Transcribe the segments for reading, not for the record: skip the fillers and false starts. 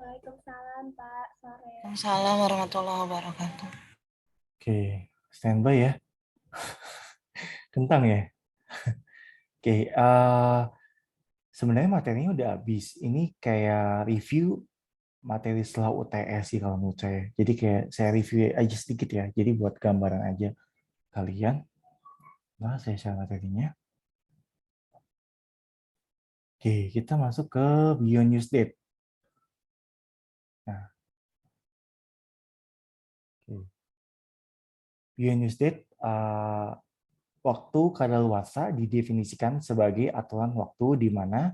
Waalaikumsalam, Pak. Sore. Waalaikumsalam warahmatullahi wabarakatuh. Oke, standby ya. Kentang ya. Oke, sebenarnya materinya udah habis. Ini kayak review materi setelah UTS sih kalau menurut saya. Jadi kayak saya review aja sedikit ya. Jadi buat gambaran aja kalian. Nah, saya share materinya. Oke, kita masuk ke Beyond News Date. Nah, oke. Beyond News Date, waktu kadaluarsa didefinisikan sebagai aturan waktu di mana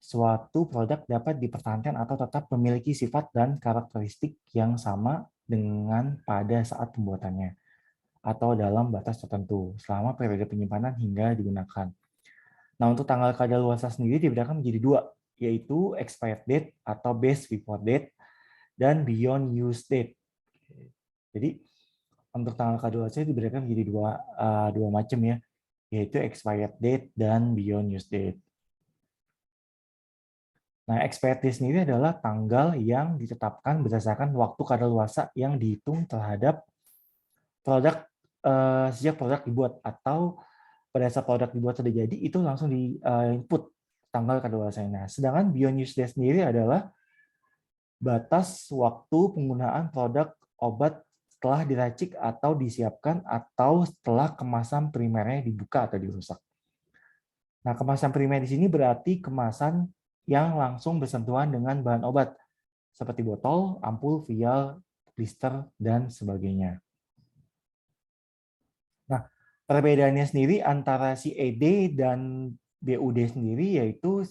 suatu produk dapat dipertahankan atau tetap memiliki sifat dan karakteristik yang sama dengan pada saat pembuatannya atau dalam batas tertentu selama periode penyimpanan hingga digunakan. Nah, untuk tanggal kadaluarsa sendiri dibedakan menjadi dua, yaitu expired date atau best before date dan beyond use date. Jadi, untuk tanggal kadaluarsa dibedakan menjadi dua macam ya, yaitu expired date dan beyond use date. Nah, expired date sendiri adalah tanggal yang ditetapkan berdasarkan waktu kadaluarsa yang dihitung terhadap produk sejak produk dibuat, atau pada saat produk dibuat sudah jadi itu langsung di input tanggal kadaluarsanya. Nah, sedangkan beyond use date sendiri adalah batas waktu penggunaan produk obat setelah diracik atau disiapkan atau setelah kemasan primernya dibuka atau dirusak. Nah, kemasan primer di sini berarti kemasan yang langsung bersentuhan dengan bahan obat, seperti botol, ampul, vial, blister, dan sebagainya. Nah, perbedaannya sendiri antara si ED dan BUD sendiri, yaitu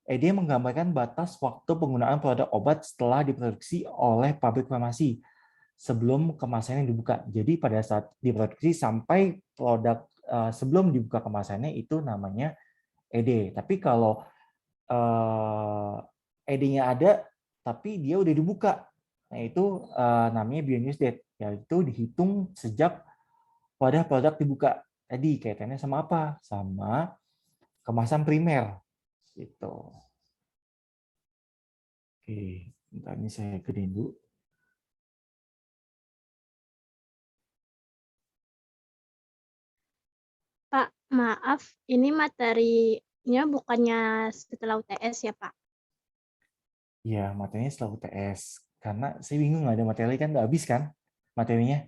ED menggambarkan batas waktu penggunaan produk obat setelah diproduksi oleh pabrik farmasi sebelum kemasannya dibuka. Jadi pada saat diproduksi sampai produk sebelum dibuka kemasannya itu namanya ED. Tapi kalau ED-nya ada, tapi dia udah dibuka. Nah, itu namanya beyond use date, yaitu dihitung sejak pada produk dibuka. Tadi kaitannya sama apa? Sama kemasan primer. Gitu. Oke, bentar ini saya gedein dulu. Pak, maaf, ini materinya bukannya setelah UTS ya, Pak? Iya, materinya setelah UTS. Karena saya bingung, ada materi kan nggak habis kan materinya.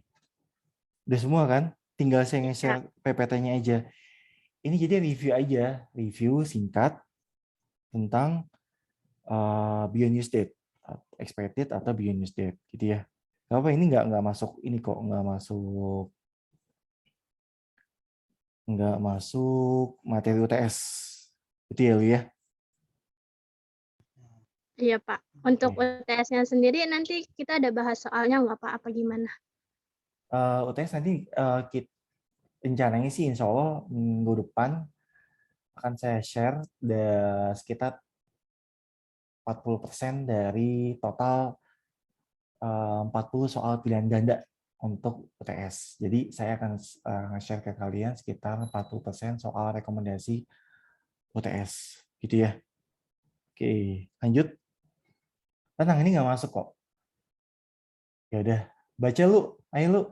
Udah semua kan? Tinggal saya Ya. nge-share PPT-nya aja. Ini jadi review aja, review singkat tentang beyond use date, expected atau beyond use date, gitu ya. Gak apa, ini nggak masuk ini kok, nggak masuk materi UTS, itu ya Lu ya. Iya, Pak. Untuk Oke. UTS-nya sendiri nanti kita ada bahas soalnya nggak, Pak? Apa gimana? UTS nanti rencananya sih insya Allah minggu depan akan saya share sekitar 40% dari total 40 soal pilihan ganda untuk UTS. Jadi saya akan share ke kalian sekitar 40% soal rekomendasi UTS. Gitu ya. Oke, lanjut. Tenang, ini nggak masuk kok. Ya udah, baca lu. Ayo lu.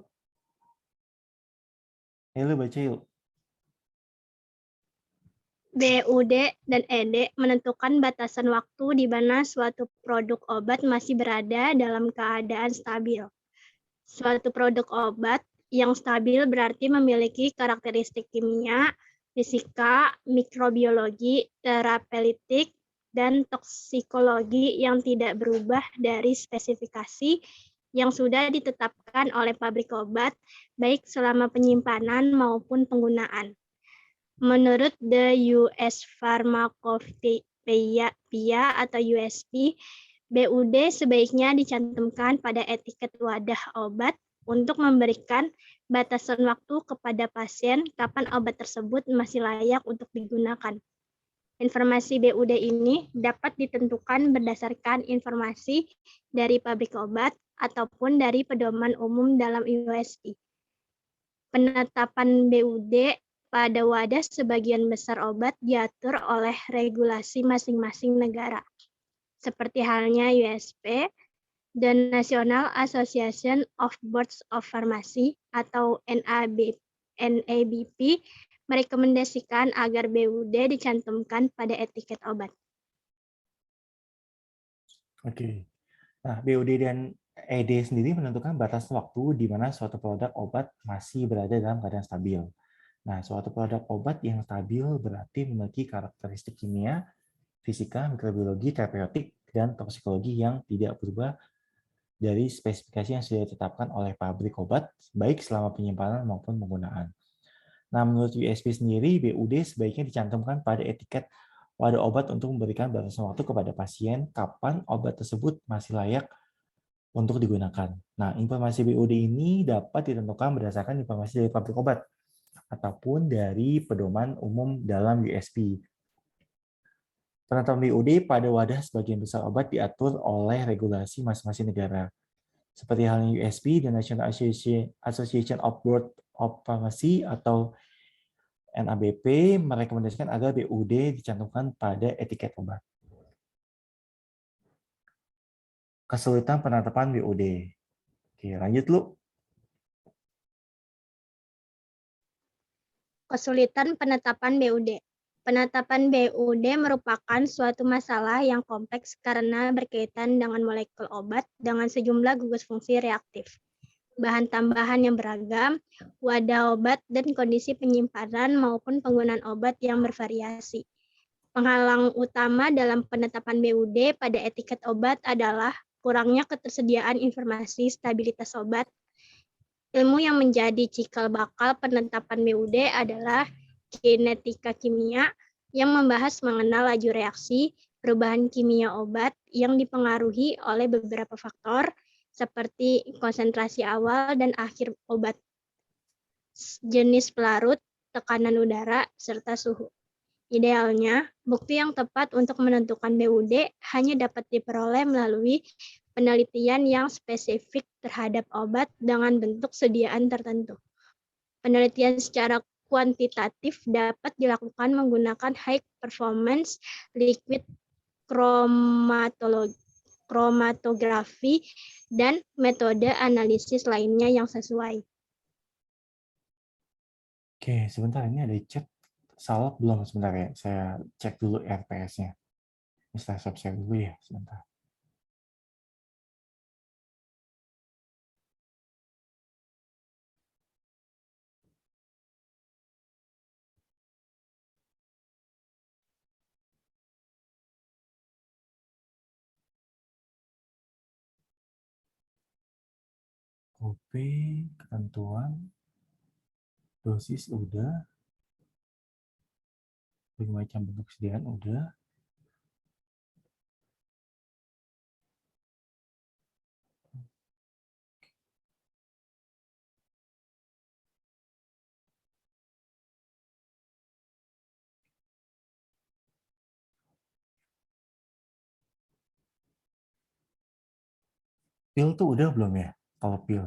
Ayo lu baca yuk. BUD dan ED menentukan batasan waktu di mana suatu produk obat masih berada dalam keadaan stabil. Suatu produk obat yang stabil berarti memiliki karakteristik kimia, fisika, mikrobiologi, terapeutik, dan toksikologi yang tidak berubah dari spesifikasi yang sudah ditetapkan oleh pabrik obat, baik selama penyimpanan maupun penggunaan. Menurut the US Pharmacopeia atau USP, BUD sebaiknya dicantumkan pada etiket wadah obat untuk memberikan batasan waktu kepada pasien kapan obat tersebut masih layak untuk digunakan. Informasi BUD ini dapat ditentukan berdasarkan informasi dari pabrik obat ataupun dari pedoman umum dalam USP. Penetapan BUD pada wadah sebagian besar obat diatur oleh regulasi masing-masing negara. seperti halnya USP, dan National Association of Boards of Pharmacy atau NABP merekomendasikan agar BUD dicantumkan pada etiket obat. Oke. Nah, BUD dan ED sendiri menentukan batas waktu di mana suatu produk obat masih berada dalam keadaan stabil. Nah, suatu produk obat yang stabil berarti memiliki karakteristik kimia, fisika, mikrobiologi, terapeutik, dan toksikologi yang tidak berubah dari spesifikasi yang sudah ditetapkan oleh pabrik obat, baik selama penyimpanan maupun penggunaan. Nah, menurut USP sendiri, BUD sebaiknya dicantumkan pada etiket wadah obat untuk memberikan batasan waktu kepada pasien kapan obat tersebut masih layak untuk digunakan. Nah, informasi BUD ini dapat ditentukan berdasarkan informasi dari pabrik obat ataupun dari pedoman umum dalam USP. Penetapan BUD pada wadah sebagian besar obat diatur oleh regulasi masing-masing negara. Seperti halnya USP dan National Association of Board of Pharmacy atau NABP merekomendasikan agar BUD dicantumkan pada etiket obat. Kesulitan penetapan BUD. Oke, lanjut lu. Kesulitan penetapan BUD. Penetapan BUD merupakan suatu masalah yang kompleks karena berkaitan dengan molekul obat dengan sejumlah gugus fungsi reaktif, bahan tambahan yang beragam, wadah obat, dan kondisi penyimpanan maupun penggunaan obat yang bervariasi. Penghalang utama dalam penetapan BUD pada etiket obat adalah kurangnya ketersediaan informasi stabilitas obat. Ilmu yang menjadi cikal bakal penetapan BUD adalah kinetika kimia yang membahas mengenal laju reaksi, perubahan kimia obat yang dipengaruhi oleh beberapa faktor seperti konsentrasi awal dan akhir obat, jenis pelarut, tekanan udara, serta suhu. Idealnya, bukti yang tepat untuk menentukan BUD hanya dapat diperoleh melalui penelitian yang spesifik terhadap obat dengan bentuk sediaan tertentu. Penelitian secara kuantitatif dapat dilakukan menggunakan high performance liquid chromatography dan metode analisis lainnya yang sesuai. Oke, sebentar, ini ada chat. Salah belum sebentar ya? Saya cek dulu RPS-nya. Saya share dulu ya, sebentar. Copy, ketentuan, dosis udah, berbagai macam bentuk sediaan udah. Pil tuh udah belum ya? Kalau pil.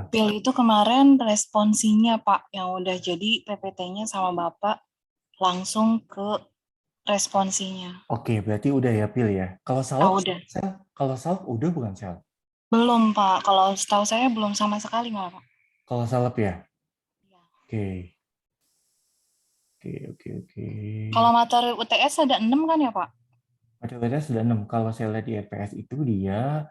Pil itu kemarin responsinya Pak yang udah jadi PPT-nya sama Bapak langsung ke responsinya. Oke, berarti udah ya pil ya. Kalau salep, Udah. kalau salep udah bukan sel. Belum Pak, kalau setahu saya belum sama sekali malah Pak. Kalau salep ya. Ya. Oke. Oke. Kalau materi UTS ada 6 kan ya Pak? Materi UTS sudah 6. Kalau saya lihat di RPS itu dia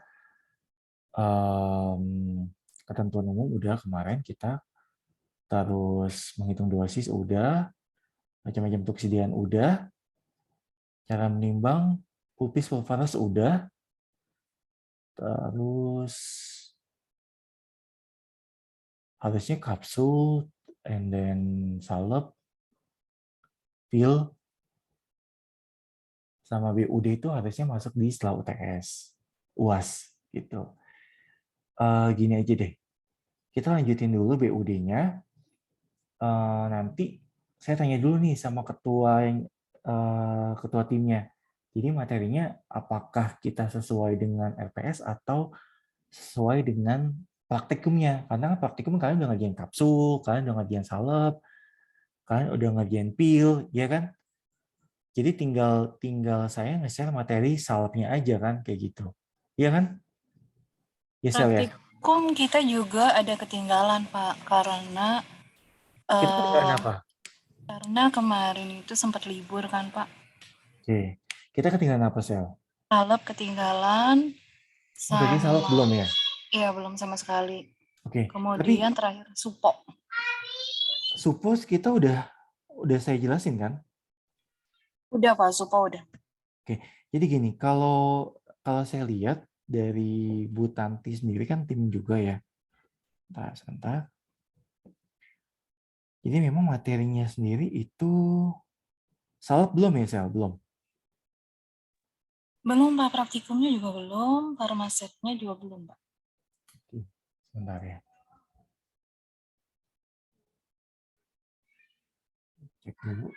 ketentuan umum udah kemarin kita, terus menghitung dosis udah, macam-macam bentuk sediaan udah, cara menimbang pulpis pulvaris udah, terus harusnya kapsul, and then salep, pil, sama BUD itu harusnya masuk di setelah UTS, UAS gitu. Gini aja deh, kita lanjutin dulu BUD-nya. Nanti saya tanya dulu nih sama ketua timnya. Jadi materinya apakah kita sesuai dengan RPS atau sesuai dengan praktikumnya? Karena praktikum kalian udah ngerjain kapsul, kalian udah ngerjain salep, kalian udah ngerjain pil, ya kan? Jadi tinggal tinggal saya nge-share materi salapnya aja kan kayak gitu. Iya kan? Ya Sel ya. Praktikum kita juga ada ketinggalan, Pak, Kita ketinggalan eh, apa? karena kemarin itu sempat libur kan, Pak. Oke. Kita ketinggalan apa Sel? Salep ketinggalan Oh, berarti salap sama belum ya? iya belum sama sekali. Oke. Tapi Kemudian terakhir supo. suppose kita udah saya jelasin kan? Udah, Pak, supo udah. Oke. Jadi gini, kalau kalau saya lihat dari Bu Tanti sendiri kan tim juga ya. Sebentar, sebentar. Jadi memang materinya sendiri itu salap belum ya Sel? Belum. Belum, Pak, praktikumnya juga belum, farmasetnya juga belum, Pak. Oke, sebentar ya. Cek dulu.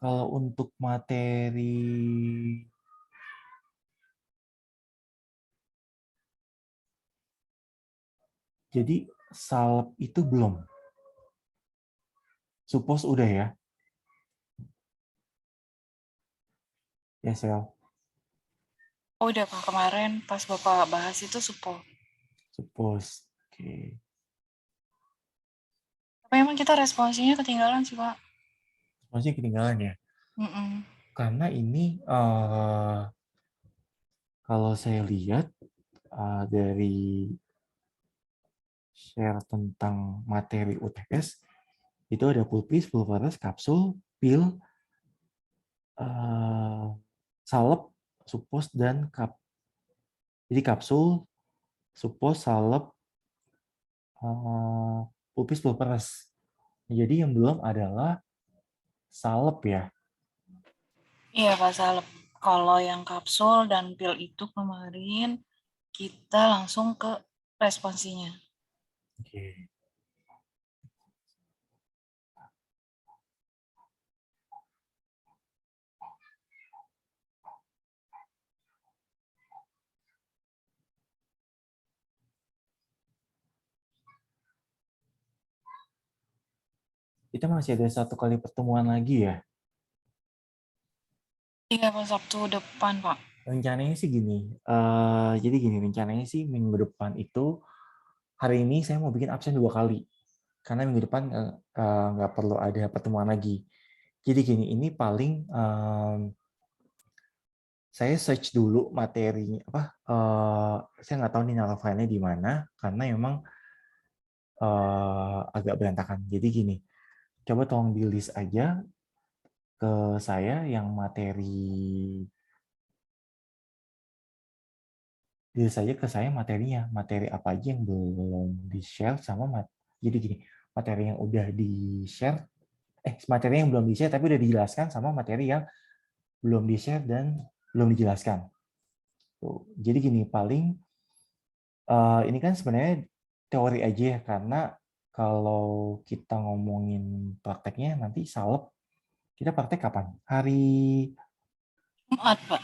Kalau untuk materi jadi salep itu belum. Suppose udah ya. Ya Sel. Oh, udah, Pak, kemarin pas Bapak bahas itu supo. Suppose. Oke. Tapi emang kita responsinya ketinggalan sih, Pak. Masih ketinggalan ya. Mm-mm. Karena ini kalau saya lihat dari share tentang materi UTS itu ada pulpis, pulvaris, kapsul, pil, salep, supos dan kap. Jadi kapsul, supos, salep, pulpis, pulvaris. Jadi yang belum adalah salep ya. Iya, Pak Salep. Kalau yang kapsul dan pil itu kemarin kita langsung ke responsinya. Oke. Kita masih ada satu kali pertemuan lagi ya. Iya, Pak, Sabtu depan, Pak. Rencananya sih gini. Jadi gini, rencananya sih minggu depan itu hari ini saya mau bikin absen 2 kali. Karena minggu depan nggak perlu ada pertemuan lagi. Jadi gini, ini paling saya search dulu materinya apa. Saya nggak tahu nih naruh filenya di mana karena memang agak berantakan. Jadi gini, coba tolong di list aja ke saya yang materi saja ke saya materinya, materi apa aja yang belum di-share sama jadi gini, materi yang udah di-share, materi yang belum di-share tapi udah dijelaskan sama materi yang belum di-share dan belum dijelaskan. Tuh. Jadi gini, paling ini kan sebenarnya teori aja ya, karena kalau kita ngomongin prakteknya nanti salep, kita praktek kapan? Hari Jumat, Pak.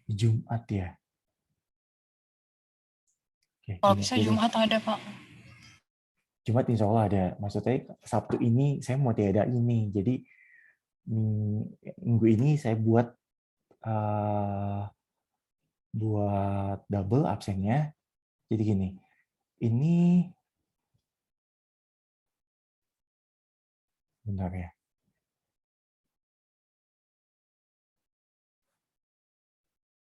Jumat ya. Oke, Kalau gini bisa aja deh. Jumat ada, Pak. Jumat insya Allah ada. Maksudnya Sabtu ini saya mau tiada ini. Jadi minggu ini saya uh, buat double absennya. Jadi gini, ini bentar ya.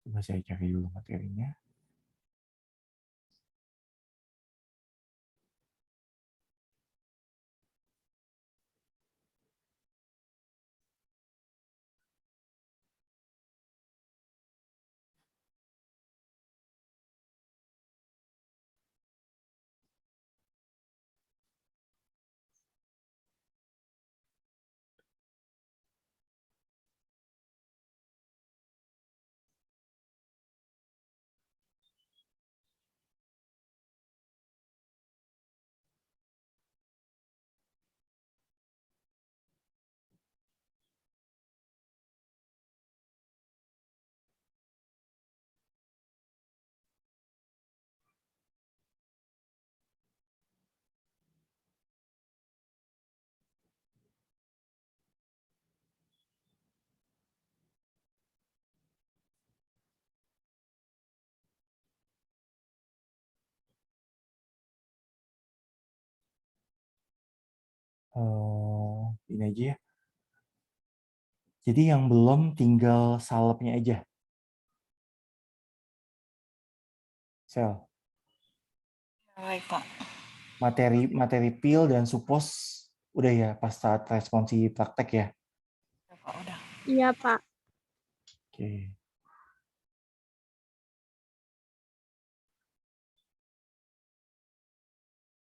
Coba saya cari dulu materinya. Ini aja ya. Jadi yang belum tinggal salepnya aja. Sel. Baik, Pak. Materi pil dan supos udah ya pas saat responsi praktek ya. Ya, Pak, udah. Iya, Pak. Oke.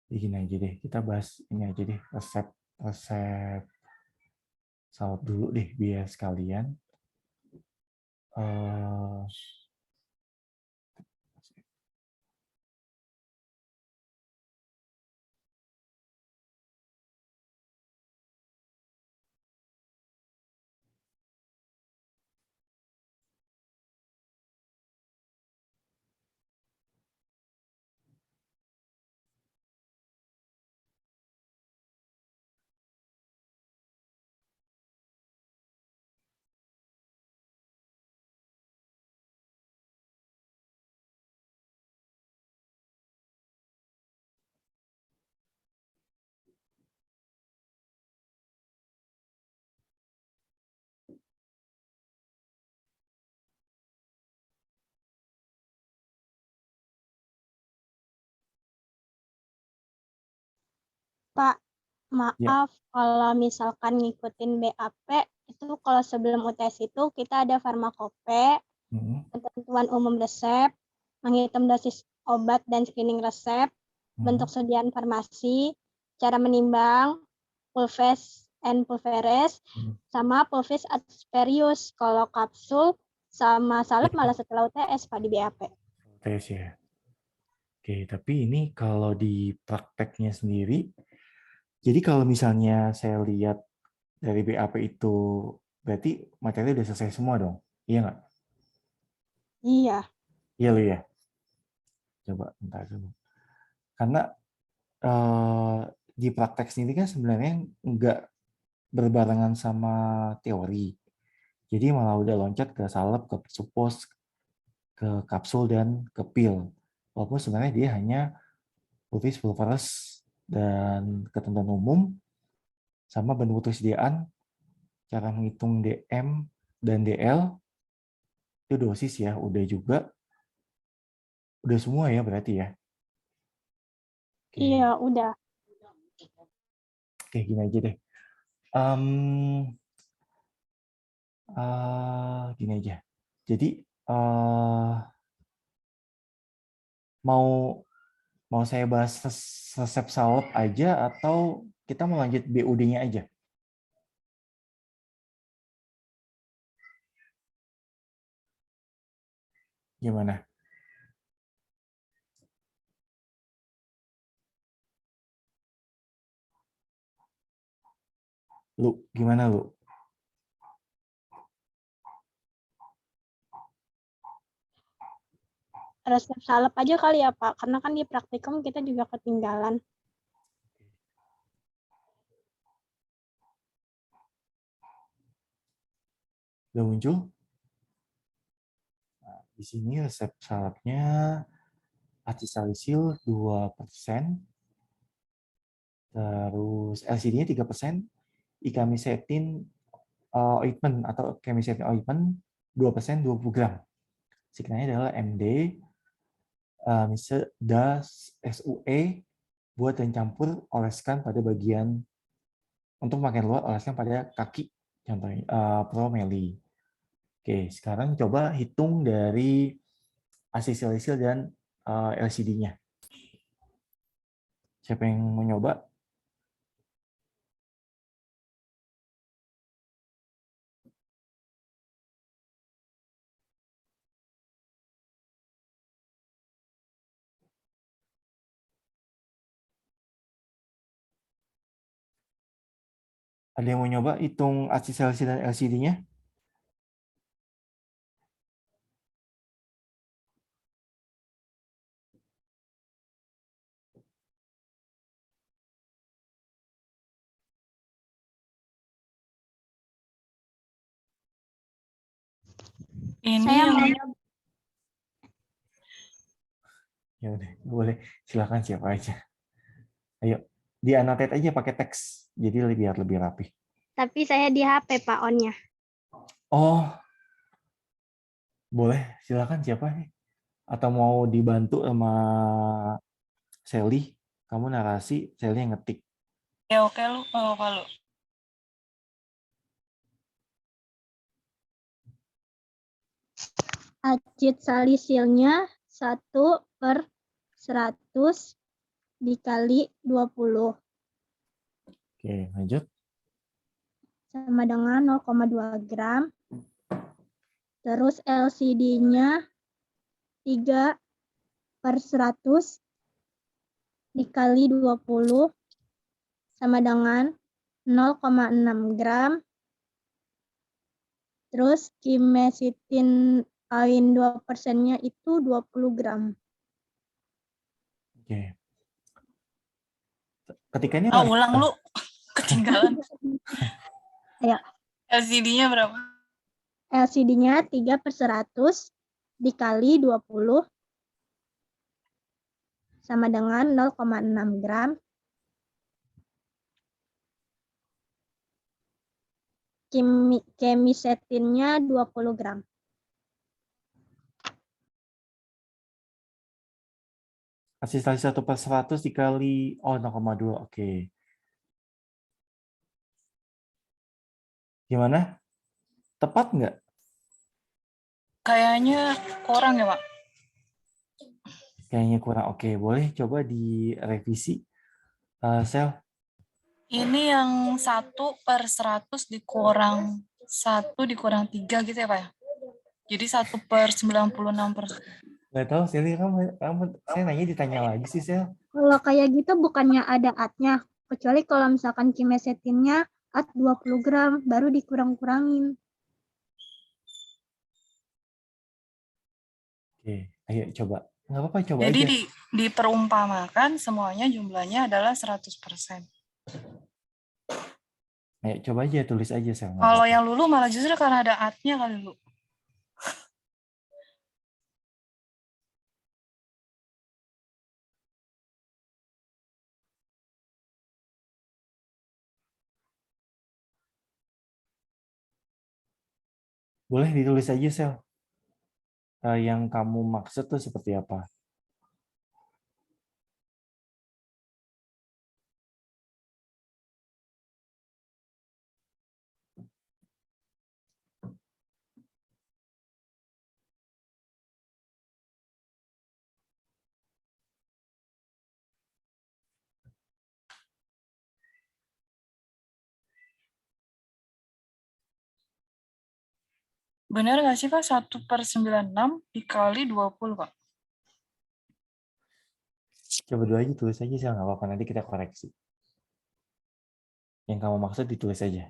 Jadi gini aja deh, kita bahas ini aja deh, resep salep dulu deh biar sekalian. Pak, Ya. maaf kalau misalkan ngikutin BAP, itu kalau sebelum UTS itu kita ada farmakope, ketentuan umum resep, menghitung dosis obat dan screening resep, bentuk sediaan farmasi, cara menimbang, pulves and pulveres, sama pulvis asperius. Kalau kapsul sama salep malah setelah UTS, Pak, di BAP. UTS ya. Oke, tapi ini kalau di prakteknya sendiri, jadi kalau misalnya saya lihat dari BAP itu, berarti materi udah selesai semua dong? Iya nggak? Iya. Iya lu ya? Coba bentar dulu. Karena di praktek sendiri kan sebenarnya nggak berbarengan sama teori. Jadi malah udah loncat ke salep, ke supos, ke kapsul, dan ke pil. Walaupun sebenarnya dia hanya pulvis, pulveres, dan ketentuan umum, sama bentuk persediaan, cara menghitung DM dan DL, itu dosis ya, udah juga. Udah semua ya berarti ya? Oke. Iya, udah. Oke, gini aja deh. Gini aja. Jadi, mau mau saya bahas resep salep aja atau kita mau lanjut BUD-nya aja? Gimana? Lu, gimana lu? Resep salep aja kali ya, Pak. Karena kan di praktikum kita juga ketinggalan. Udah muncul? Nah, di sini resep salepnya acetylsalicil 2%, terus LCD-nya 3%, icamicetin ointment atau chemicetin ointment 2%, 20 gram. Signalnya adalah MD, das SUE, buat dan campur, oleskan pada bagian, untuk makin luar oleskan pada kaki, contohnya promeli. Oke, sekarang coba hitung dari acetylsalicil dan LCD-nya. Siapa yang mau nyoba? Ada yang mau nyoba hitung acetylsalicil dan LCD-nya? Ini Saya yang mau nyoba. Ya udah, boleh. Silakan siapa aja. Ayo, di annotate aja pakai teks Jadi biar lebih rapi. Tapi saya di HP Pak on-nya. Oh, boleh. Silakan siapa nih? Atau mau dibantu sama Sally? Kamu narasi, Sally yang ngetik. Ya oke lu, kalau Acid salisilnya 1/100 dikali 20 Oke, lanjut. sama dengan 0,2 gram. Terus LCD-nya 3/100 dikali 20 sama dengan 0,6 gram. Terus kimesitin ain 2%-nya itu 20 gram. Oke. Ketikannya ulang lu, ketinggalan. Ayo. LCD-nya berapa? LCD-nya 3/100 dikali 20 sama dengan 0,6 gram. Kemisetinnya 20 gram. Asistensi 1/100 dikali 0,2. Oke. Gimana? Tepat nggak? Kayaknya kurang ya, Pak. Kayaknya kurang. Oke, boleh coba direvisi. Sel. Ini yang 1/100 dikurang 1 dikurang 3 gitu ya, Pak ya? Jadi 1/96%. Nggak tahu, Sel. Saya nanya ditanya lagi sih, Sel. Kalau kayak gitu bukannya ada atnya, kecuali kalau misalkan kimesetinnya at 20 gram, baru dikurang-kurangin. Oke, ayo coba. Nggak apa-apa, coba Jadi aja. diperumpamakan semuanya jumlahnya adalah 100%. Ayo coba aja, tulis aja, Sel. Nggak Kalau apa-apa. yang lulu malah justru karena ada at-nya kali lu. Boleh ditulis aja, Sel. Yang kamu maksud tuh seperti apa? Benar nggak sih, Pak? 1/96 dikali 20, Pak. Coba dulu aja, tulis aja, Sel. Nggak apa-apa, nanti kita koreksi. Yang kamu maksud ditulis aja.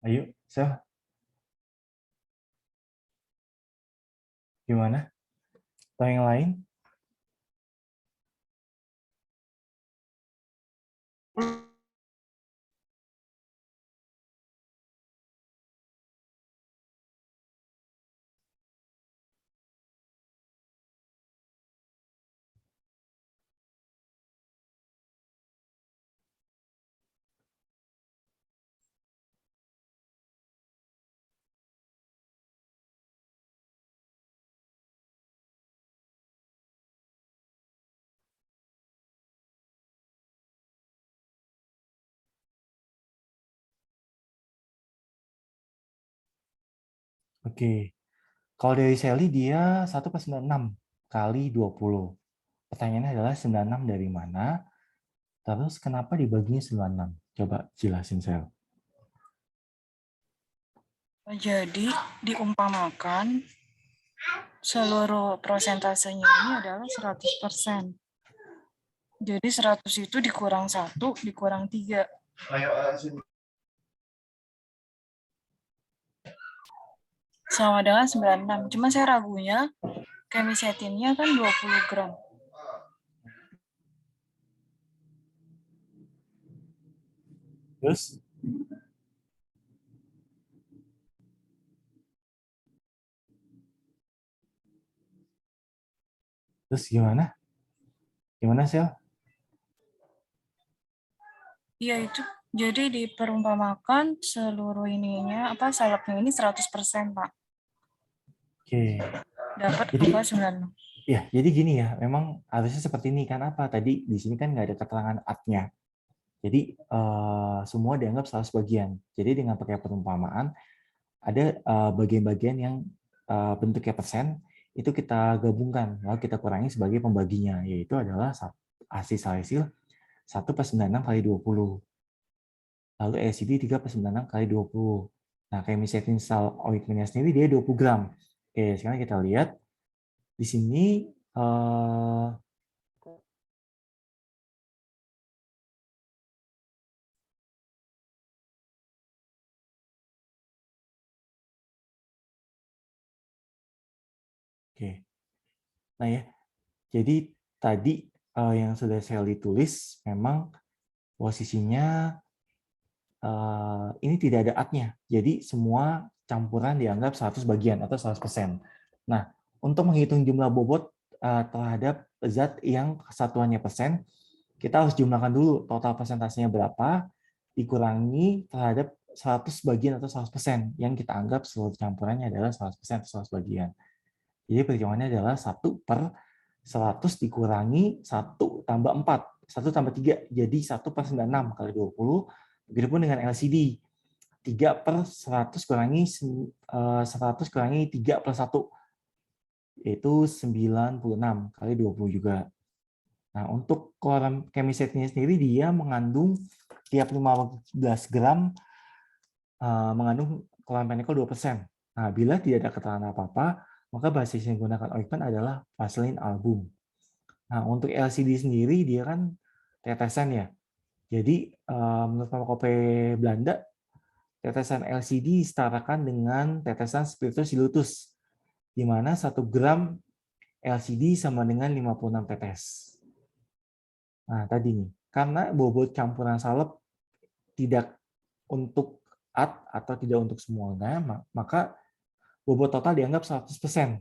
Ayo, Sel. Gimana? Atau yang lain? Oke. Kalau dari Sally dia 1/96 kali 20. Pertanyaannya adalah 96 dari mana? Terus kenapa dibaginya 96? Coba jelasin, Sel. Jadi diumpamakan seluruh prosentasenya ini adalah 100%. Jadi 100 itu dikurang 1, dikurang 3. Sama dengan 96. Cuma saya ragunya chemisetinnya kan 20 gram. Terus? Terus gimana? Gimana, Sel? Iya itu. Jadi diperumpamakan seluruh ininya salepnya ini 100%, Pak. Oke. Dapat Jadi, angka 96. ya, jadi gini ya, memang harusnya seperti ini. Kan apa? Tadi di sini kan nggak ada keterangan at-nya. Jadi semua dianggap salah sebagian. Jadi dengan pakai perumpamaan, ada bagian-bagian yang bentuknya persen, itu kita gabungkan, lalu kita kurangi sebagai pembaginya, yaitu adalah hasil 1/96 kali 20. Lalu LCD 3/96 kali 20. Nah, kayak misalnya sal ointmentnya sendiri dia 20 gram. Oke, sekarang kita lihat di sini oke. Nah ya, jadi tadi yang sudah saya tulis memang posisinya ini tidak ada at-nya. Jadi semua campuran dianggap 100 bagian atau 100%. Nah, untuk menghitung jumlah bobot terhadap zat yang satuannya persen, kita harus jumlahkan dulu total persentasenya berapa, dikurangi terhadap 100 bagian atau 100% yang kita anggap seluruh campurannya adalah 100% atau 100 bagian. Jadi perhitungannya adalah 1/100 dikurangi 1 tambah 4. 1 tambah 3, jadi 1/96 kali 20. Begitupun dengan LCD. 3/100 kurangi 100 kurangi 3 plus 1, yaitu 96 kali 20 juga. Nah, untuk kolam chemisetnya sendiri, dia mengandung tiap 15 gram mengandung chloramphenicol 2%. Nah, bila tidak ada keterangan apa-apa, maka basis yang digunakan ointment adalah Vaseline album. Nah, untuk LCD sendiri dia kan tetesan ya. Jadi menurut Farmakope Belanda, tetesan LCD disetarakan dengan tetesan spiritus dilutus, di mana 1 gram LCD sama dengan 56 tetes. Nah, tadi nih, karena bobot campuran salep tidak untuk at atau tidak untuk semuanya, maka bobot total dianggap 100%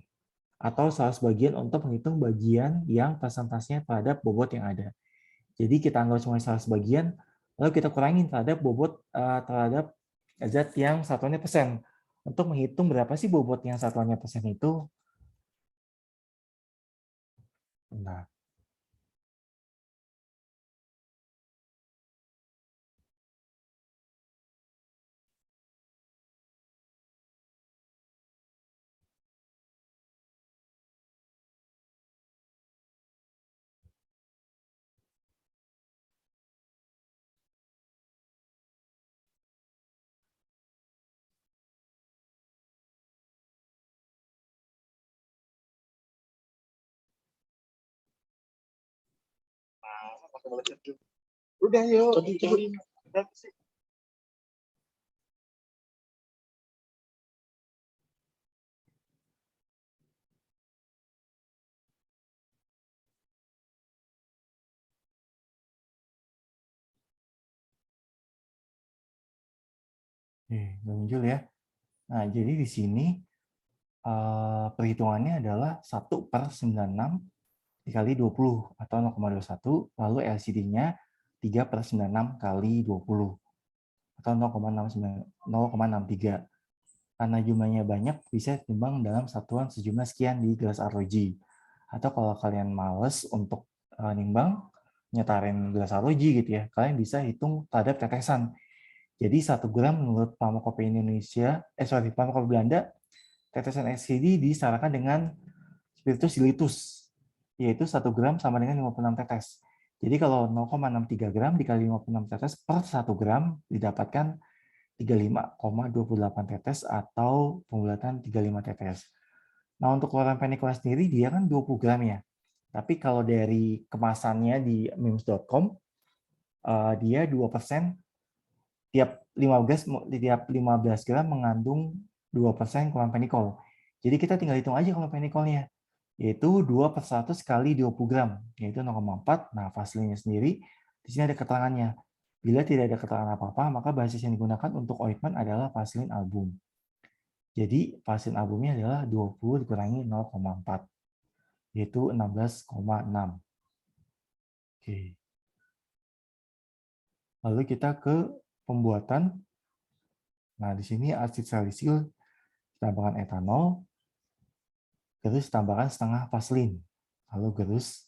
atau 100 bagian untuk menghitung bagian yang persentasenya terhadap bobot yang ada. Jadi kita anggap semuanya 100 bagian, lalu kita kurangin terhadap bobot terhadap zat yang satuannya persen. Untuk menghitung berapa sih bobot yang satuannya persen itu. Nah, udah yuk. muncul ya. Nah, jadi di sini perhitungannya adalah 1/96 dikali 20 atau 0,21, lalu LCD-nya 3/96 kali 20 atau 0,63. Karena jumlahnya banyak, bisa ditimbang dalam satuan sejumlah sekian di gelas ROG. Atau kalau kalian males untuk nimbang, nyetarin gelas ROG gitu ya, kalian bisa hitung terhadap tetesan. Jadi 1 gram menurut Farmakope Indonesia, Farmakope Belanda, tetesan LCD disarankan dengan spiritus dilutus, yaitu 1 gram sama dengan 56 tetes. Jadi kalau 0,63 gram dikali 56 tetes per 1 gram didapatkan 35,28 tetes atau pembulatan 35 tetes. Nah, untuk chlorine pennyl sendiri dia kan 20 gram ya. Tapi kalau dari kemasannya di mims.com, dia 2% tiap 15 gram mengandung 2% chlorine pennyl. Jadi kita tinggal hitung aja chlorine pennyl-nya, yaitu 2/100 kali 20 gram, yaitu 0,4. Nah, Vaseline sendiri, di sini ada keterangannya. Bila tidak ada keterangan apa-apa, maka basis yang digunakan untuk ointment adalah Vaseline album. Jadi, Vaseline albumnya adalah 20 dikurangi 0,4, yaitu 16,6. Oke. Lalu kita ke pembuatan. Nah, di sini asid salisil tambahkan etanol, terus tambahkan setengah Vaseline, lalu gerus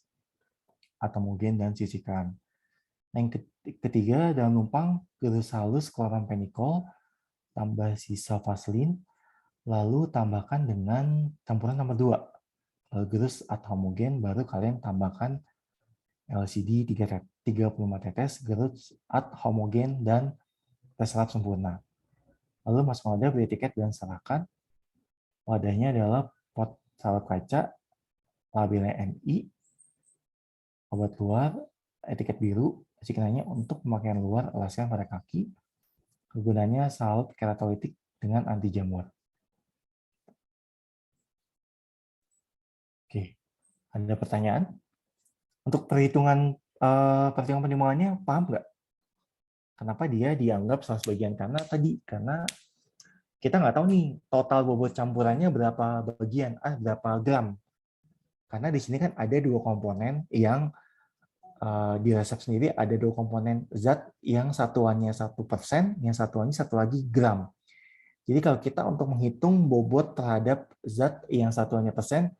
atomogen dan sisihkan. Yang ketiga, dalam numpang gerus halus chlorine pennyl, tambah sisa Vaseline, lalu tambahkan dengan campuran nomor 2. Lalu gerus atau homogen, baru kalian tambahkan LCD 35 tetes, gerus at homogen, dan tes lab sempurna. Lalu masuk wadah, beri etiket dan serahkan. Wadahnya adalah pot salep kaca, labelnya NI, obat luar, etiket biru, sikenanya untuk pemakaian luar, alaskan pada kaki. Kegunaannya salep keratolitik dengan anti jamur. Oke, ada pertanyaan? Untuk perhitungan pertimbangannya paham nggak? Kenapa dia dianggap salah sebagian? Karena kita nggak tahu nih total bobot campurannya berapa bagian, berapa gram. Karena di sini kan ada 2 komponen yang di resep sendiri ada 2 komponen zat yang satuannya 1%, yang satuannya satu lagi gram. Jadi kalau kita untuk menghitung bobot terhadap zat yang satuannya persen,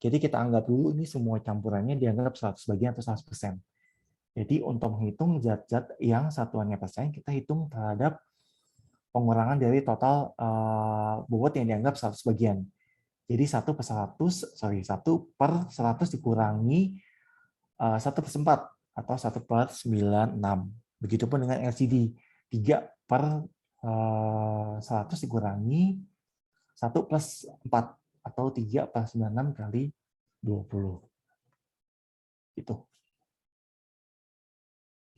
jadi kita anggap dulu ini semua campurannya dianggap 100 bagian atau 100%. Jadi untuk menghitung zat-zat yang satuannya persen, kita hitung terhadap pengurangan dari total bobot yang dianggap 100 bagian. Jadi 1 per 100 dikurangi 1/4 atau 1/96. Begitupun dengan LCD. 3 per 100 dikurangi 1/4 atau 3/96 kali 20. Gitu.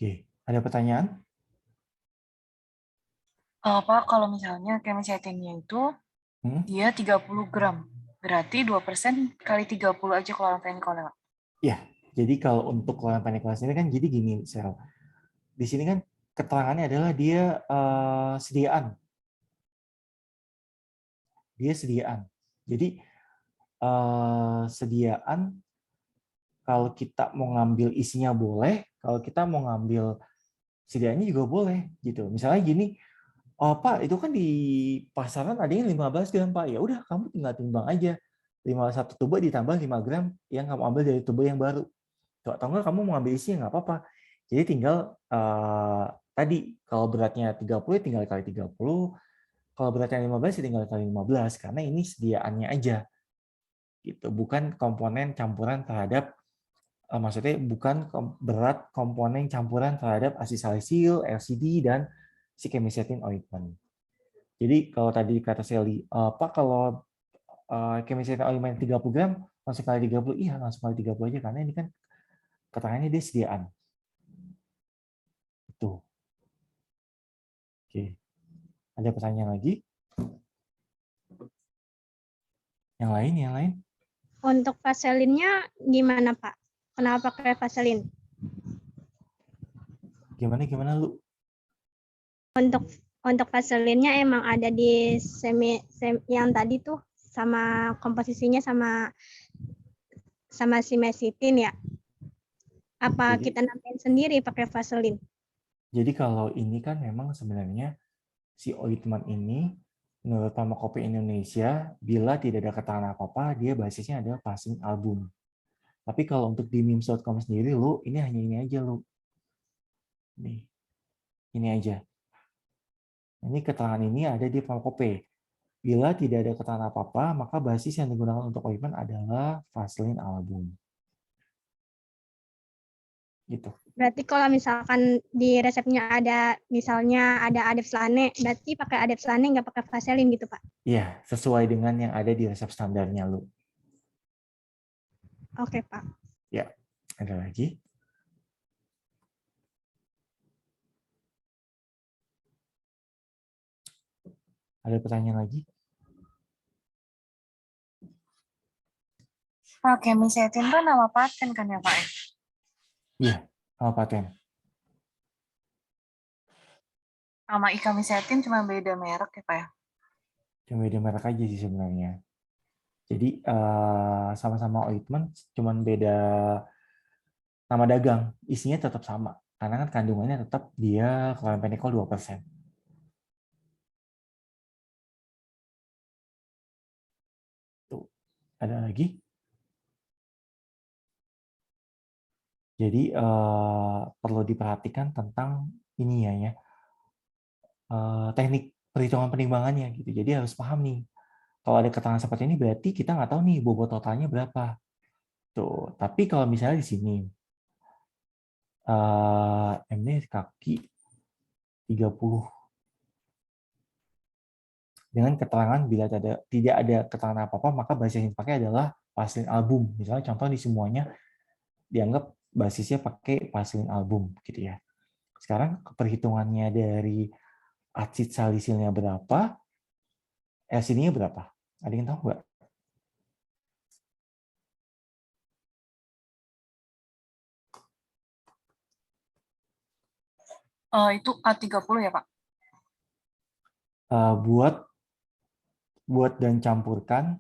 Oke, ada pertanyaan? Pak, kalau misalnya chemicetine-nya itu dia 30 gram. Berarti 2% kali 30 aja chlorine pennyl. Ya, jadi kalau untuk chlorine pennyl ini kan jadi gini, Sel. Di sini kan keterangannya adalah dia sediaan. Dia sediaan. Jadi sediaan kalau kita mau ngambil isinya boleh, kalau kita mau ngambil sediaannya juga boleh gitu. Misalnya gini, oh Pak, itu kan di pasaran adanya 15 gram Pak. Ya udah kamu tinggal timbang aja. 1 tuba ditambah 5 gram yang kamu ambil dari tuba yang baru. Atau enggak kamu mau ambil isinya nggak apa-apa. Jadi tinggal tadi kalau beratnya 30 ya tinggal kali 30. Kalau beratnya 15 ya tinggal kali 15 karena ini sediaannya aja. Gitu, bukan komponen campuran terhadap maksudnya bukan berat komponen campuran terhadap asid salisil, LCD, dan si chemicetine ointment. Jadi kalau tadi kata Sally, Pak kalau chemicetine ointment 30 gram, langsung kali 30, iya langsung kali 30 aja, karena ini kan keterangannya dia sediaan. Itu. Oke. Ada pertanyaan lagi? Yang lain? Untuk Vaseline-nya gimana, Pak? Kenapa pakai Vaseline? Gimana lu? Untuk Vaseline-nya emang ada di yang tadi tuh sama komposisinya sama simesitin ya. Apa kita nambahin sendiri pakai Vaseline? Jadi kalau ini kan memang sebenarnya si ointment ini menurut Pharmacopoeia Indonesia, bila tidak ada keterangan apa-apa, dia basisnya adalah Vaseline album. Tapi kalau untuk di mims.com sendiri, lu ini hanya ini aja lu. Nih, ini aja. Ini keterangan ini ada di Pharmacopoeia. Bila tidak ada keterangan apa-apa, maka basis yang digunakan untuk ointment adalah Vaseline album. Gitu. Berarti kalau misalkan di resepnya ada misalnya ada Adepslane, berarti pakai Adepslane nggak pakai Vaseline gitu, Pak? Iya, sesuai dengan yang ada di resep standarnya lu. Oke, Pak. Ya, ada lagi? Ada pertanyaan lagi? Pak, Chemisetin kan nama paten kan ya Pak? Iya, sama paten. Sama Ikamisetin cuma beda merek ya Pak ya? Cuma beda merek aja sih sebenarnya. Jadi sama-sama ointment, cuman beda nama dagang. Isinya tetap sama. Karena kan kandungannya tetap dia chloramphenicol 2%. Tuh, ada lagi? Jadi perlu diperhatikan tentang ini ya, teknik perhitungan penimbangannya gitu. Jadi harus paham nih. Kalau ada keterangan seperti ini berarti kita nggak tahu nih bobot totalnya berapa. Tuh, tapi kalau misalnya di sini MD kaki 30 dengan keterangan bila tidak ada keterangan apa-apa maka basis yang dipakai adalah Vaseline album. Misalnya contoh di semuanya dianggap basisnya pakai Vaseline album gitu ya. Sekarang perhitungannya dari asid salisilnya berapa, LCD-nya berapa? Ada yang tahu nggak? Itu A30 ya Pak? Buat dan campurkan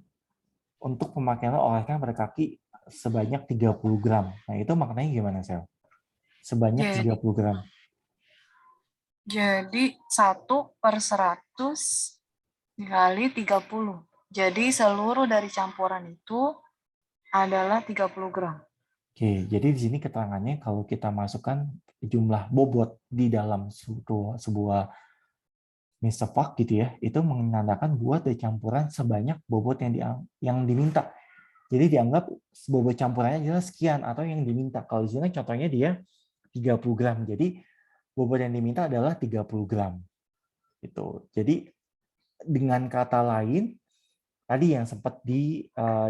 untuk pemakaian oleskan pada kaki sebanyak 30 gram. Nah, itu maknanya gimana, Sel? Sebanyak 30 gram. Jadi 1/100 dikali 30. Jadi seluruh dari campuran itu adalah 30 gram. Oke, jadi di sini keterangannya kalau kita masukkan jumlah bobot di dalam sebuah Mr. Fuck gitu ya, itu menandakan buat dari campuran sebanyak bobot yang diminta. Jadi dianggap bobot campurannya adalah sekian atau yang diminta. Kalau di sini contohnya dia 30 gram. Jadi bobot yang diminta adalah 30 gram. Gitu. Jadi dengan kata lain tadi yang sempat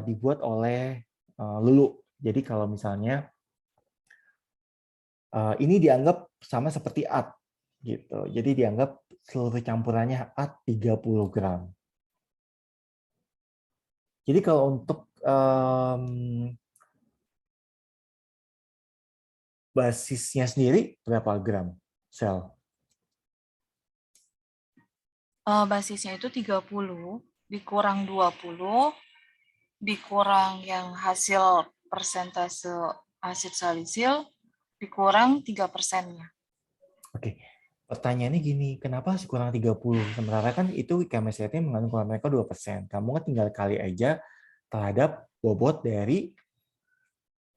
dibuat oleh Lulu. Jadi kalau misalnya ini dianggap sama seperti AT gitu. Jadi dianggap seluruh campurannya AT 30 gram. Jadi kalau untuk basisnya sendiri berapa gram sel? Basisnya itu 30 dikurang 20 dikurang yang hasil persentase asid salisil dikurang 3%-nya. Oke. Pertanyaannya gini, kenapa harus kurang 30? Sementara kan itu chemisetin mengandung chloramphenicol 2%. Kamu kan tinggal kali aja terhadap bobot dari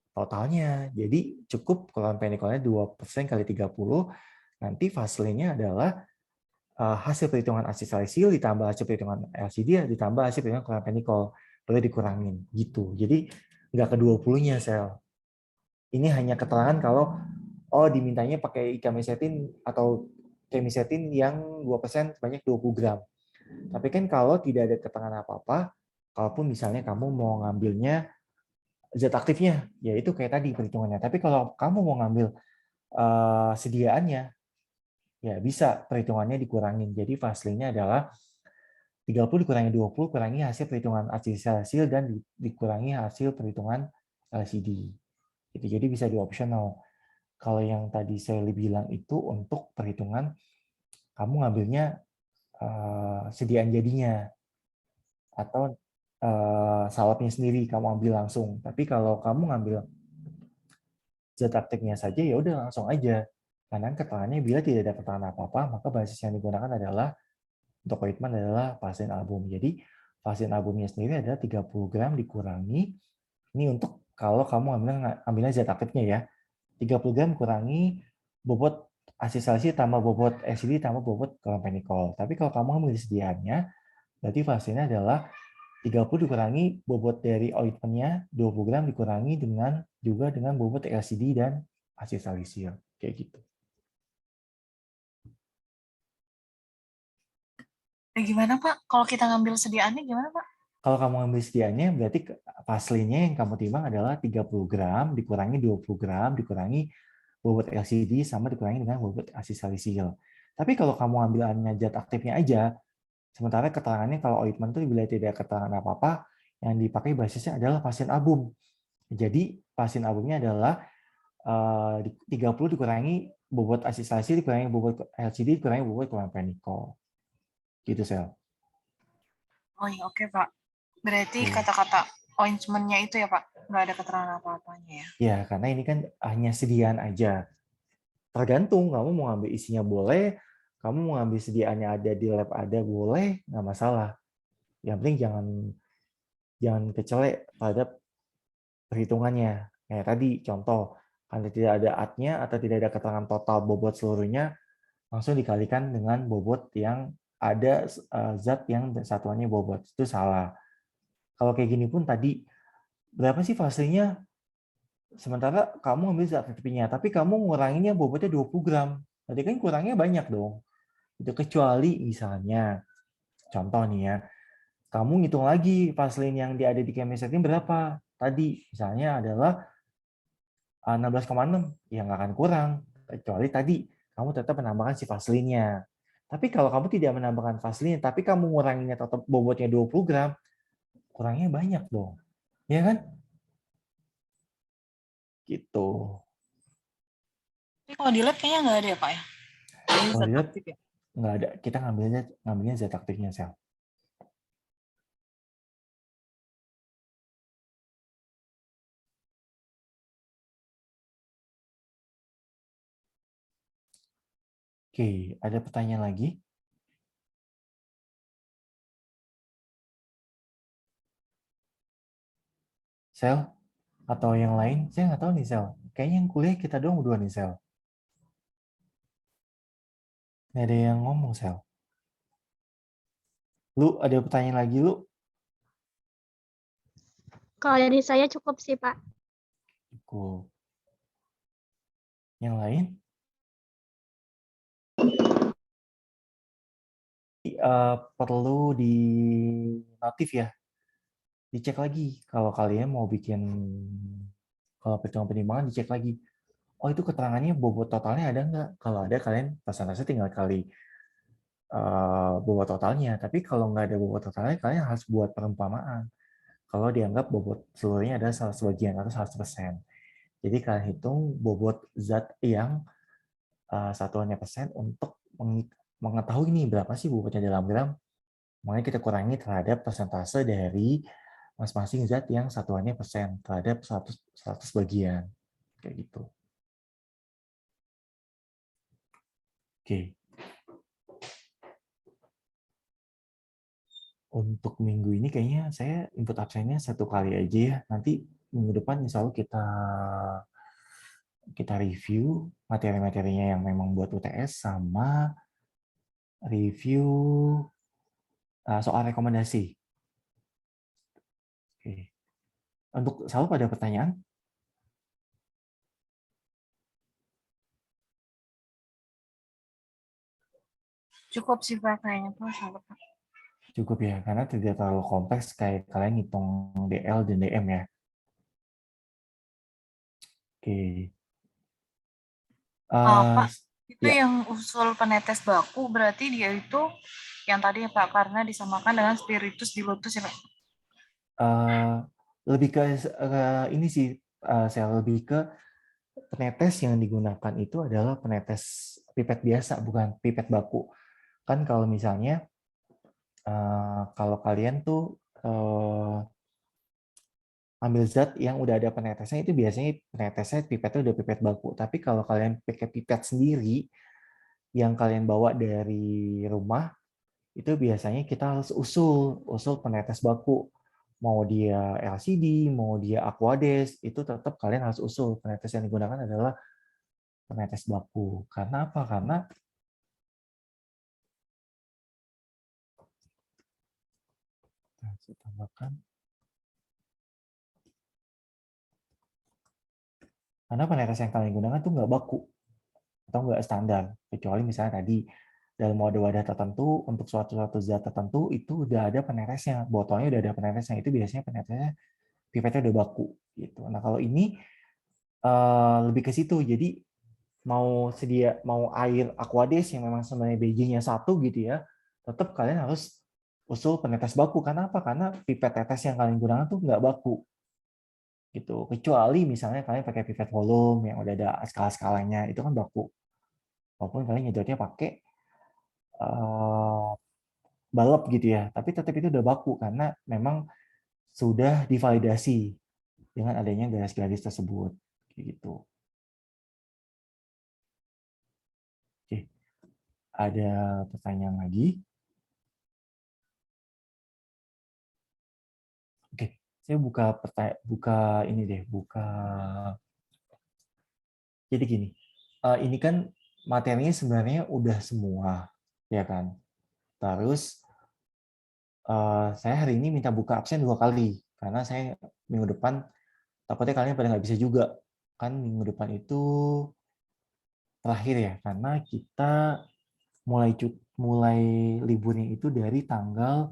totalnya. Jadi cukup chloramphenicol-nya 2% kali 30, nanti Vaseline-nya adalah hasil perhitungan asid salisil ditambah hasil perhitungan LCD ditambah hasil perhitungan chloramphenicol. Boleh dikurangin gitu. Jadi nggak ke 20-nya sel. Ini hanya keterangan kalau dimintanya pakai chemisetin atau chemisetin yang 2% sebanyak 20 gram. Tapi kan kalau tidak ada keterangan apa-apa, kalaupun misalnya kamu mau ngambilnya zat aktifnya, ya itu kayak tadi perhitungannya. Tapi kalau kamu mau ngambil sediaannya, ya bisa perhitungannya dikurangin. Jadi Vaseline-nya adalah 30 dikurangi 20, kurangi hasil perhitungan asid salisil dan dikurangi hasil perhitungan LCD. Jadi bisa di optional. Kalau yang tadi saya bilang itu untuk perhitungan kamu ngambilnya sediaan jadinya atau salapnya sendiri kamu ambil langsung. Tapi kalau kamu ngambil zat aktifnya saja ya udah langsung aja. Karena keterangannya bila tidak ada keterangan apa-apa, maka basis yang digunakan adalah untuk ointment adalah Vaseline album. Jadi Vaseline albumnya sendiri adalah 30 gram dikurangi. Ini untuk kalau kamu ambilnya zat aktifnya ya. 30 gram kurangi bobot asid salisil tambah bobot LCD tambah bobot chloramphenicol. Tapi kalau kamu ambil sediaannya, Berarti hasilnya adalah 30 dikurangi bobot dari ointmentnya, 20 gram dikurangi juga dengan bobot LCD dan asid salisium. Kayak gitu. Gimana Pak? Kalau kita ngambil sediaannya gimana Pak? Kalau kamu ambil sediaannya, berarti paslinya yang kamu timbang adalah 30 gram dikurangi 20 gram dikurangi bobot LCD sama dikurangi dengan bobot asid salisium. Tapi kalau kamu ambilannya zat aktifnya aja, sementara keterangannya kalau ointment itu bila tidak keterangan apa-apa, yang dipakai basisnya adalah pasien album. Jadi pasien albumnya adalah 30 dikurangi bobot asid salisium dikurangi bobot LCD dikurangi bobot chlorpenikol. Gitu, Sel. Oh iya, oke Pak. Berarti Oke. kata-kata ointment-nya itu ya Pak, nggak ada keterangan apa-apanya ya? Ya, karena ini kan hanya sediaan aja. Tergantung, kamu mau ngambil isinya boleh, kamu mau ngambil sediaannya ada di lab ada boleh, nggak masalah. Yang penting jangan kecelek pada perhitungannya. Kayak tadi, contoh, kalau tidak ada AT-nya atau tidak ada keterangan total bobot seluruhnya, langsung dikalikan dengan bobot yang ada zat yang satuannya bobot. Itu salah. Kalau kayak gini pun tadi, berapa sih fasenya? Sementara kamu ambil zat aktifnya, tapi kamu nguranginnya bobotnya 20 gram. Berarti kan kurangnya banyak dong. Itu kecuali misalnya, contoh nih ya, kamu ngitung lagi vaselin yang ada di chemisetting berapa. Tadi misalnya adalah 16,6, ya nggak akan kurang. Kecuali tadi kamu tetap menambahkan si vaselinnya. Tapi kalau kamu tidak menambahkan vaselin, tapi kamu nguranginnya tetap bobotnya 20 gram, kurangnya banyak dong. Ya kan? Gitu. Tapi kalau di lab kayaknya nggak ada ya Pak ya? Ini Kalau zat dilihat aktif ya? nggak ada, kita ngambilnya zat aktifnya sel. Oke, ada pertanyaan lagi? Sel? Atau yang lain? Saya nggak tahu nih, Sel. Kayaknya yang kuliah kita doang berdua nih, Sel. Nggak ada yang ngomong, Sel. Lu, ada pertanyaan lagi, lu? Kalau dari saya cukup sih, Pak. Cukup. Yang lain? Perlu di notif ya. Dicek lagi. Kalau kalian mau bikin, kalau perhitungan penimbangan, dicek lagi. Oh, itu keterangannya bobot totalnya ada nggak? Kalau ada, kalian persentase tinggal kali bobot totalnya. Tapi kalau nggak ada bobot totalnya, kalian harus buat perumpamaan. Kalau dianggap bobot seluruhnya adalah salah sebagian atau 100%. Jadi kalian hitung bobot zat yang satuannya persen untuk mengetahui nih berapa sih bobotnya dalam gram. Makanya kita kurangi terhadap persentase dari masing-masing zat yang satuannya persen terhadap 100 bagian. Kayak gitu. Oke. Untuk minggu ini kayaknya saya input absennya 1 kali aja ya. Nanti minggu depan insya Allah kita review materi-materinya yang memang buat UTS sama review soal rekomendasi. Oke. Untuk selalu ada pertanyaan? Cukup sih Pak kayaknya Pak. Sampai Pak. Cukup ya, karena tidak terlalu kompleks kayak kalian ngitung DL dan DM ya. Oke. Pak, itu Ya, yang usul penetes baku berarti dia itu yang tadi ya Pak, karena disamakan dengan spiritus dilutus ya Pak? lebih ke ini sih, saya lebih ke penetes yang digunakan itu adalah penetes pipet biasa, bukan pipet baku. Kan kalau misalnya, kalau kalian tuh ambil zat yang udah ada penetesnya, itu biasanya penetesnya pipetnya udah pipet baku. Tapi kalau kalian pakai pipet sendiri, yang kalian bawa dari rumah, itu biasanya kita harus usul penetes baku. Mau dia LCD, mau dia Aquades, itu tetap kalian harus usul. Penetes yang digunakan adalah penetes baku. Karena apa? Karena Kita tambahkan. Karena penetrasi yang kalian gunakan tuh nggak baku atau nggak standar, kecuali misalnya tadi dalam wadah-wadah tertentu untuk suatu zat tertentu itu udah ada penetesnya, botolnya udah ada penetesnya, itu biasanya penetesnya pipetnya udah baku gitu. Nah kalau ini lebih ke situ, jadi mau air Aquades yang memang sebenarnya BJ-nya 1 gitu ya, tetap kalian harus usul penetes baku. Karena apa? Karena pipet tetes yang kalian gunakan tuh nggak baku gitu, kecuali misalnya kalian pakai pipet volume yang udah ada skala-skalanya, itu kan baku walaupun kalian nyedotnya pakai balap gitu ya, tapi tetap itu udah baku karena memang sudah divalidasi dengan adanya garis-garis tersebut gitu. Oke, ada pertanyaan lagi? Oke, saya buka ini deh, jadi gini, ini kan materinya sebenarnya udah semua, ya kan? Terus saya hari ini minta buka absen 2 kali, karena saya minggu depan takutnya kalian pada nggak bisa juga. Kan minggu depan itu terakhir ya, karena kita mulai liburnya itu dari tanggal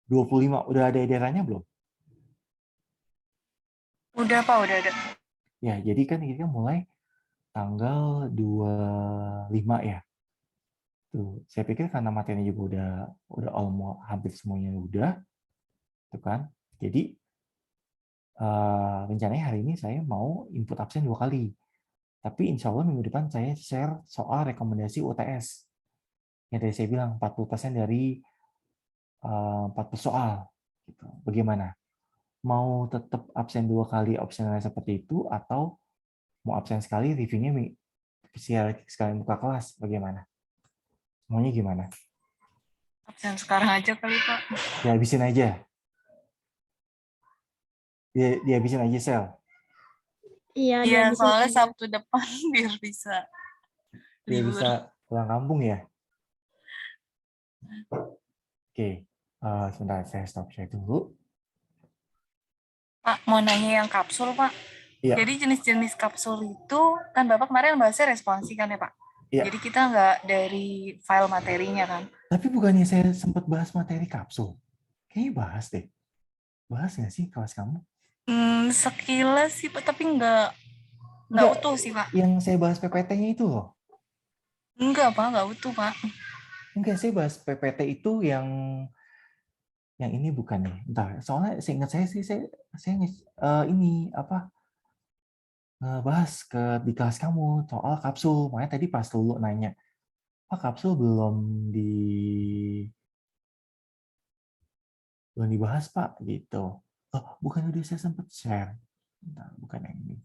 25. Udah ada edarannya belum? Udah, Pak, udah ada. Ya, jadi kan kita mulai tanggal 25 ya. Tuh, saya pikir karena materinya juga udah hampir semuanya udah, tuh kan. Jadi rencananya hari ini saya mau input absen 2 kali. Tapi insya Allah minggu depan saya share soal rekomendasi UTS. Yang tadi saya bilang 40% dari 40 soal. Gitu. Bagaimana? Mau tetap absen 2 kali opsionalnya seperti itu atau mau absen sekali reviewnya sekali buka kelas? Bagaimana? Maunya gimana? Absen sekarang aja kali, Pak. Dihabisin aja. Dihabisin aja sel. Iya, Iya, dihabisin soalnya aja. Sabtu depan biar bisa Biar libur. bisa pulang kampung ya. Oke, sebentar saya stop share dulu. Pak, mau nanya yang kapsul, Pak. Iya. Jadi jenis-jenis kapsul itu, kan Bapak kemarin bahasnya responsi kan ya, Pak? Iya. Jadi kita nggak dari file materinya kan? Tapi bukannya saya sempat bahas materi kapsul? Kayaknya bahas deh. Bahas nggak sih kelas kamu? Sekilas sih, Pak, tapi nggak Enggak, utuh sih, Pak. yang saya bahas PPT-nya itu loh. Enggak, Pak, nggak utuh, Pak. Enggak, saya bahas PPT itu yang ini bukan nih. Entah, soalnya seingat saya sih ini apa bahas di kelas kamu soal kapsul. Makanya tadi pas dulu nanya, Pak kapsul belum dibahas Pak gitu. Oh, bukan udah saya sempat share. Entah, bukan yang ini.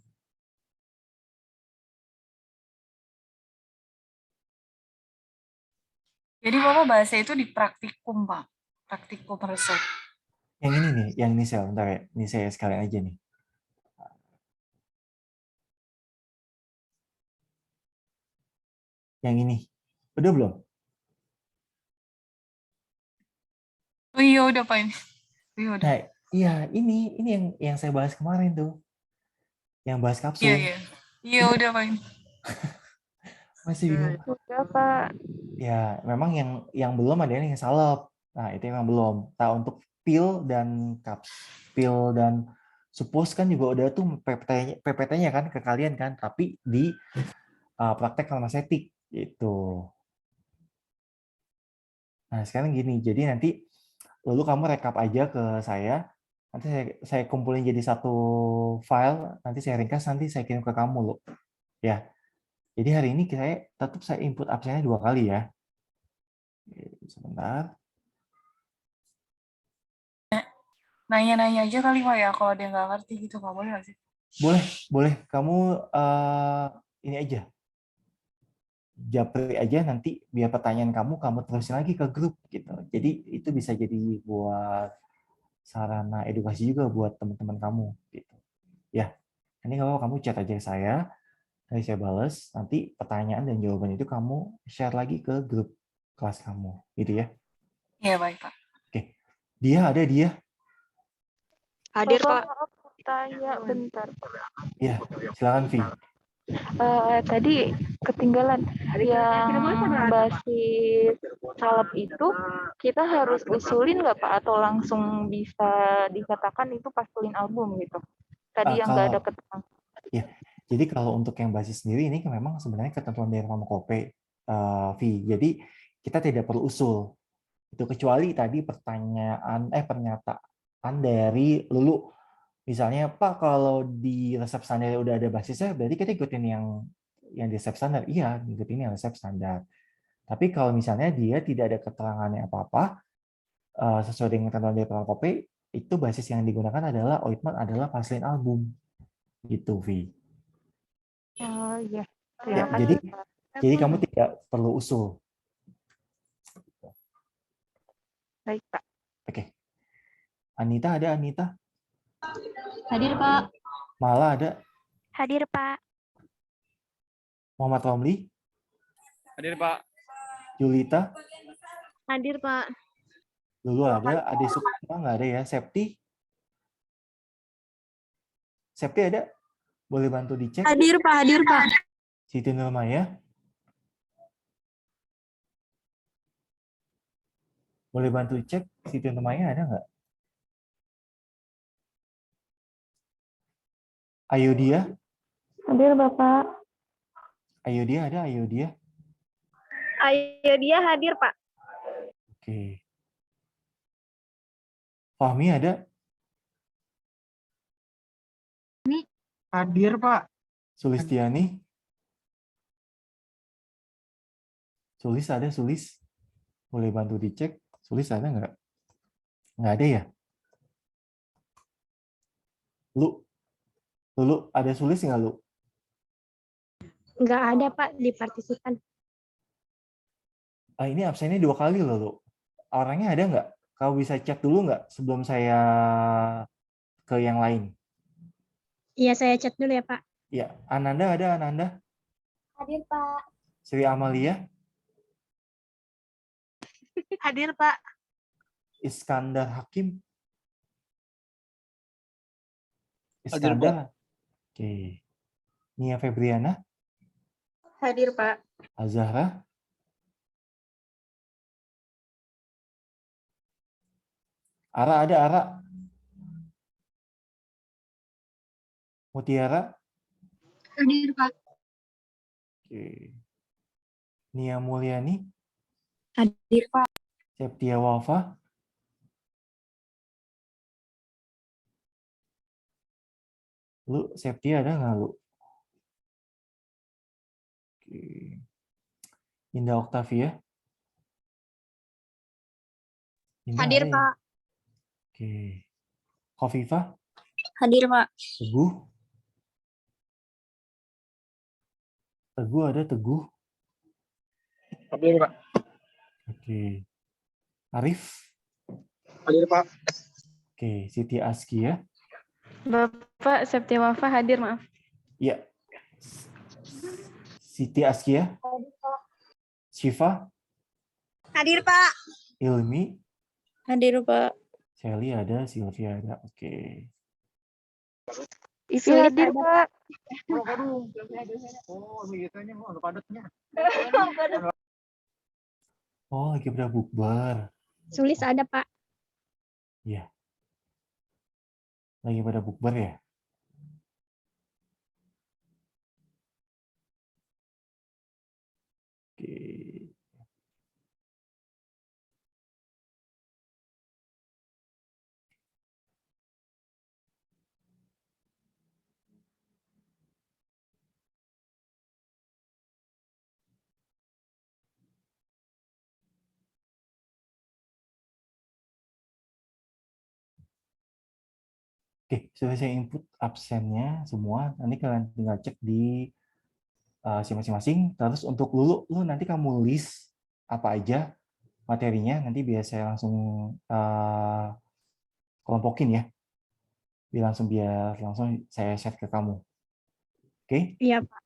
Jadi Bapak bahasa itu di praktikum, Pak. Praktikum resep. Yang ini nih, yang ini saya, bentar ya. Ini saya sekalian aja nih. Yang ini. Udah belum? Oh iya, udah, Pak, ini. Iya, udah. Nah, iya, ini yang saya bahas kemarin tuh. Yang bahas Iya, kapsul. iya. Iya, udah, Pak, ini. Masih bingung. Udah, Pak. Ya, memang yang belum ada yang salep. Nah, itu memang belum. Nah, untuk pil dan pil dan supus kan juga udah tuh PPT-nya kan ke kalian kan, tapi di praktek farmasetik gitu. Nah, sekarang gini, jadi nanti lalu kamu rekap aja ke saya, nanti saya kumpulin jadi satu file, nanti saya ringkas, nanti saya kirim ke kamu loh. Ya. Jadi hari ini saya input absennya 2 kali ya. Sebentar. Nanya-nanya aja kali, Pak, ya. Kalau dia nggak ngerti gitu, Pak. Boleh nggak sih? Boleh. Kamu ini aja. Japri aja nanti biar pertanyaan kamu terusin lagi ke grup gitu. Jadi itu bisa jadi buat sarana edukasi juga buat teman-teman kamu gitu. Ya. Ini kalau kamu chat aja ke saya, nanti saya balas, nanti pertanyaan dan jawaban itu kamu share lagi ke grup kelas kamu, gitu ya. Iya, baik, Pak. Oke. Dia ada dia. Hadir, Bapak, Pak. maaf tanya bentar. Ya, silakan Vi. Tadi ketinggalan yang basis salep itu kita harus usulin nggak Pak atau langsung bisa dikatakan itu pasulin album gitu. Tadi yang nggak ada Kalau keterangan. ya, jadi kalau untuk yang basis sendiri ini memang sebenarnya ketentuan dari Farmakope, Vi. Jadi kita tidak perlu usul itu kecuali tadi pernyataan dari Lulu. Misalnya, Pak, kalau di resep standar udah ada basisnya, berarti kita ikutin yang di resep standar. Iya, ikutin yang resep standar. Tapi kalau misalnya dia tidak ada keterangannya apa-apa, sesuai dengan ketentuan dari Farmakope, itu basis yang digunakan adalah ointment adalah paslin album. Gitu, Vi. Oh iya. Ya, Terima jadi kasih. kamu tidak perlu usul. Baik Pak. Oke. Anita ada, Anita? Hadir, Pak. Mala ada? Hadir, Pak. Muhammad Romli? Hadir, Pak. Julita? Hadir, Pak. Lulu ada? Ade Sukma nggak ada ya? Septi? Septi ada? Boleh bantu dicek? Hadir, Pak. Hadir, Pak. Siti Nurmaya? Boleh bantu cek Siti Nurmaya ada nggak? Ayo dia? Hadir Bapak. Ayo dia ada? Ayo dia? Ayo dia hadir, Pak. Oke. Fahmi ada? Hadir, Pak. Sulistiani? Sulis ada? Sulis? Boleh bantu dicek? Sulis ada nggak? Nggak ada ya? Lu ada Sulis nggak, Lu? Nggak ada, Pak, di partisipan. Ini absennya 2 kali loh, Lu. Orangnya ada nggak? Kau bisa cek dulu nggak sebelum saya ke yang lain? Iya, saya chat dulu ya, Pak. Ya, Ananda ada, Ananda? Hadir, Pak. Sri Amalia? Hadir, Pak. Iskandar Hakim? Hadir, Pak. Iskandar? Oke. Nia Febriana? Hadir, Pak. Azahra? Ara ada, Ara? Mutiara? Hadir, Pak. Oke. Nia Mulyani? Hadir, Pak. Septia Wafa? Lu, Septia ada nggak, Lu? Oke. Indah Oktavia? Indah Hadir, ada ya? Pak. Oke. Khofifah? Hadir, Pak. Teguh? Teguh ada, Teguh? Hadir, Pak. Oke. Arif? Hadir, Pak. Oke. Siti Askia? Bapak Septi Wafa hadir, maaf. Iya. Siti Askia? Syifa? Hadir, Pak. Ilmi? Hadir, Pak. Shelly ada, Sylvia ada. Oke. Ivi hadir, Pak. Oh, begitu mau padatnya. Oh, lagi pada bukber. Sulis ada, Pak. Iya. Lagi pada bukber ya? Oke. Oke, sudah saya input absennya semua. Nanti kalian tinggal cek di si masing-masing. Terus untuk Lulu, nanti kamu list apa aja materinya. Nanti biar saya langsung kelompokin ya. Biar langsung saya share ke kamu. Oke? Iya, Pak.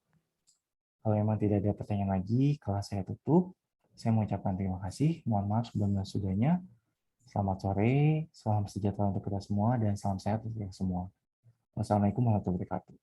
Kalau memang tidak ada pertanyaan lagi, kelas saya tutup. Saya mengucapkan terima kasih. Mohon maaf sebelum dan sudahnya. Selamat sore, salam sejahtera untuk kita semua, dan salam sehat untuk kita semua. Wassalamualaikum warahmatullahi wabarakatuh.